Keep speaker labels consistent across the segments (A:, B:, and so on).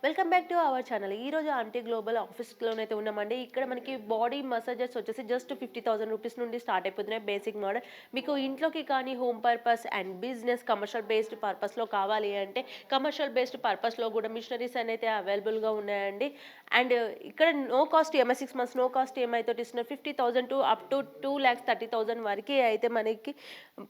A: Welcome back to our channel. ఈ రోజు Anti Global ఆఫీస్‌లోనైతే ఉన్నామండి. ఇక్కడ మనకి బాడీ మసాజర్స్ వచ్చేసి జస్ట్ 50,000 రూపీస్ నుండి స్టార్ట్ అయిపోతున్నాయి బేసిక్ మోడల్. మీకు ఇంట్లోకి కానీ home purpose and business commercial based పర్పస్‌లో కావాలి అంటే కమర్షియల్ బేస్డ్ పర్పస్‌లో కూడా మిషనరీస్ అయితే అవైలబుల్‌గా ఉన్నాయండి. అండ్ ఇక్కడ no cost EMI 6 months no cost EMI తోటి ఇస్తున్నారు. 50,000 టు అప్ టు 2,30,000 వరకి అయితే మనకి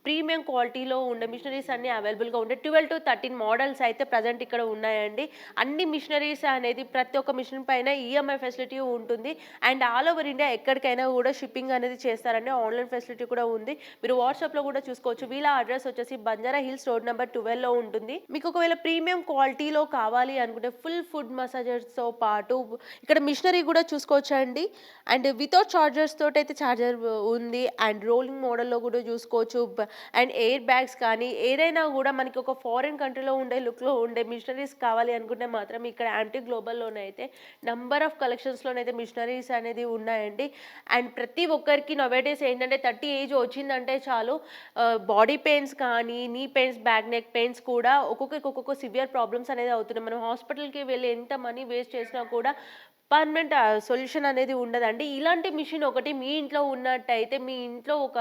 A: ప్రీమియం క్వాలిటీలో ఉండే మిషనరీస్ అన్నీ అవైలబుల్‌గా ఉంటాయి. 12-13 మోడల్స్ అయితే ప్రెజెంట్ ఇక్కడ ఉన్నాయండి. అన్ని మిషనరీస్ అనేది ప్రతి ఒక్క మిషన్ పైన ఈఎంఐ ఫెసిలిటీ ఉంటుంది. అండ్ ఆల్ ఓవర్ ఇండియా ఎక్కడికైనా కూడా షిప్పింగ్ అనేది చేస్తారండి. ఆన్‌లైన్ ఫెసిలిటీ కూడా ఉంది. మీరు వాట్సాప్‌లో కూడా చూసుకోవచ్చు. వీళ్ళ అడ్రస్ వచ్చేసి బంజారా హిల్స్ రోడ్ నెంబర్ 12లో ఉంటుంది. మీకు ఒకవేళ ప్రీమియం క్వాలిటీలో కావాలి అనుకుంటే ఫుల్ ఫుడ్ మసాజర్స్‌తో పాటు ఇక్కడ మిషనరీ కూడా చూసుకోవచ్చండి. అండ్ వితౌట్ చార్జర్స్ తోటైతే చార్జర్ ఉంది. అండ్ రోలింగ్ మోడల్‌లో కూడా చూసుకోవచ్చు. అండ్ ఎయిర్ బ్యాగ్స్ కానీ ఏదైనా కూడా మనకి ఒక ఫారిన్ కంట్రీలో ఉండే లుక్‌లో ఉండే మిషనరీస్ కావాలి అనుకుంటే మాత్రం ఇక్కడ యాంటీ గ్లోబల్‌లోనైతే నంబర్ ఆఫ్ కలెక్షన్స్‌లోనైతే మిషనరీస్ అనేది ఉన్నాయండి. అండ్ ప్రతి ఒక్కరికి నౌవేడేస్ ఏంటంటే 30 ఏజ్ వచ్చిందంటే చాలు బాడీ పెయిన్స్ కానీ, నీ పెయిన్స్, బ్యాక్ నెక్ పెయిన్స్ కూడా ఒక్కొక్కరికి ఒక్కొక్క సివియర్ ప్రాబ్లమ్స్ అనేది అవుతున్నాయి. మనం హాస్పిటల్‌కి వెళ్ళి ఎంత మనీ వేస్ట్ చేసినా కూడా పర్మనెంట్ సొల్యూషన్ అనేది ఉండదండి. ఇలాంటి మిషన్ ఒకటి మీ ఇంట్లో ఉన్నట్టయితే మీ ఇంట్లో ఒక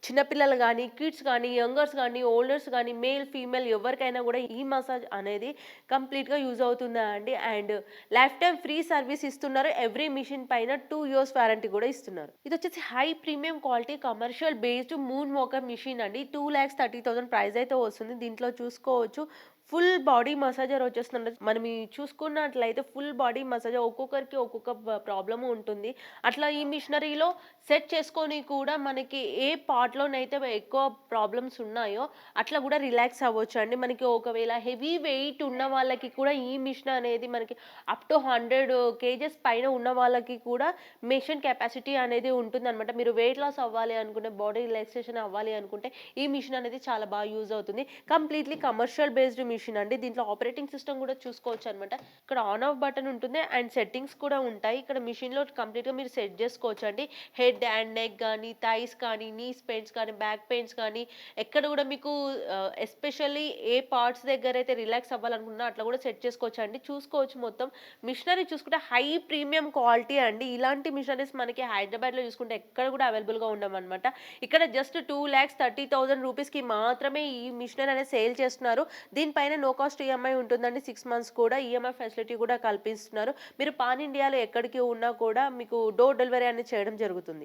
A: చిన్న పిల్లలు గానీ, కిడ్స్ గానీ, యంగర్స్ గానీ, ఓల్డర్స్ గానీ, మేల్, ఫీమేల్ ఎవరికైనా గూడా ఈ మసాజ్ అనేది కంప్లీట్‌గా యూజ్ అవుతుందా అండి. And lifetime free service ఇస్తున్నారు. ఎవ్రీ మిషన్ పైన 2 ఇయర్స్ వారంటీ గూడా ఇస్తున్నారు. ఇదొచ్చేసి high premium quality commercial based moon walker machine అండి. 2,30,000 ప్రైస్ అయితే వస్తుంది. దీంట్లో చూసుకోవచ్చు ఫుల్ బాడీ మసాజర్ వచ్చేస్తుందండి. మనం ఈ చూసుకున్నట్లయితే ఫుల్ బాడీ మసాజర్ ఒక్కొక్కరికి ఒక్కొక్క ప్రాబ్లమ్ ఉంటుంది. అట్లా ఈ మిషనరీలో సెట్ చేసుకొని కూడా మనకి ఏ పార్ట్‌లోనైతే ఎక్కువ ప్రాబ్లమ్స్ ఉన్నాయో అట్లా కూడా రిలాక్స్ అవ్వొచ్చండి. మనకి ఒకవేళ హెవీ వెయిట్ ఉన్న వాళ్ళకి కూడా ఈ మిషన్ అనేది మనకి అప్ టు 100 కేజెస్ పైన ఉన్న వాళ్ళకి కూడా మిషన్ కెపాసిటీ అనేది ఉంటుందనమాట. మీరు వెయిట్ లాస్ అవ్వాలి అనుకుంటే, బాడీ రిలాక్సేషన్ అవ్వాలి అనుకుంటే ఈ మిషన్ అనేది చాలా బాగా యూజ్ అవుతుంది. కంప్లీట్‌లీ కమర్షియల్ బేస్డ్ మిషన్ అండి. దీంట్లో ఆపరేటింగ్ సిస్టమ్ కూడా చూసుకోవచ్చనమాట. ఇక్కడ ఆన్ ఆఫ్ బటన్ ఉంటుంది అండ్ సెట్టింగ్స్ కూడా ఉంటాయి. ఇక్కడ మిషన్‌లో కంప్లీట్‌గా మీరు సెట్ చేసుకోవచ్చండి. హెడ్ అండ్ నెక్ గానీ, థైస్ కానీ, నీస్ పెయిన్స్ కానీ, బ్యాక్ పెయిన్స్ కానీ ఎక్కడ కూడా మీకు ఎస్పెషల్లీ ఏ పార్ట్స్ దగ్గరైతే రిలాక్స్ అవ్వాలనుకుంటున్నారో అట్లా కూడా సెట్ చేసుకోవచ్చండి. చూసుకోవచ్చు మొత్తం. మిషనరీ చూసుకుంటే హై ప్రీమియం క్వాలిటీ అండి. ఇలాంటి మిషనరీస్ మనకి హైదరాబాద్‌లో చూసుకుంటే ఎక్కడ కూడా అవైలబుల్‌గా ఉండవనమాట. ఇక్కడ జస్ట్ 2,30,000 రూపీస్‌కి మాత్రమే ఈ మిషనరీ అనేది సేల్ చేస్తున్నారు. దీనిపైన నో కాస్ట్ ఈఎంఐ ఉంటుందండి. 6 మంత్స్ కూడా ఈఎంఐ ఫెసిలిటీ కూడా కల్పిస్తున్నారు. మీరు పాన్ ఇండియాలో ఎక్కడికి ఉన్నా కూడా మీకు డోర్ డెలివరీ అనేది చేయడం జరుగుతుంది.